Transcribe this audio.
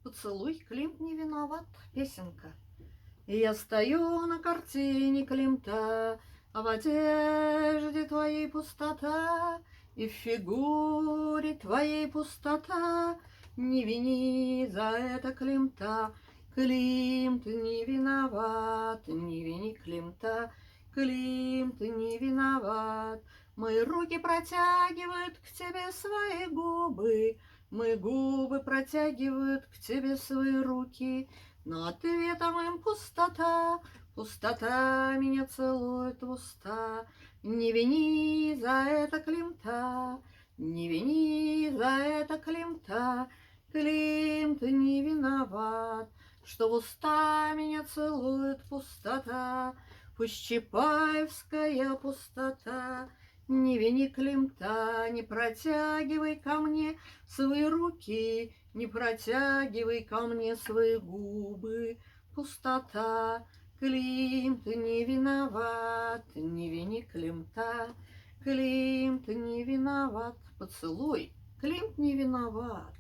Поцелуй, Климт не виноват, песенка. И я стою на картине Климта, а в одежде твоей пустота, и в фигуре твоей пустота. Не вини за это Климта, Климт не виноват, не вини Климта, Климт не виноват. Мои руки протягивают к тебе свои губы, мои губы протягивают к тебе свои руки, но ответом им пустота, пустота меня целует в уста. Не вини за это Климта, не вини за это Климта, Климт не виноват, что в уста меня целует пустота, пусть чапаевская пустота. Не вини Климта, не протягивай ко мне свои руки, не протягивай ко мне свои губы. Пустота, Климт не виноват, не вини Климта, Климт не виноват. Поцелуй, Климт не виноват.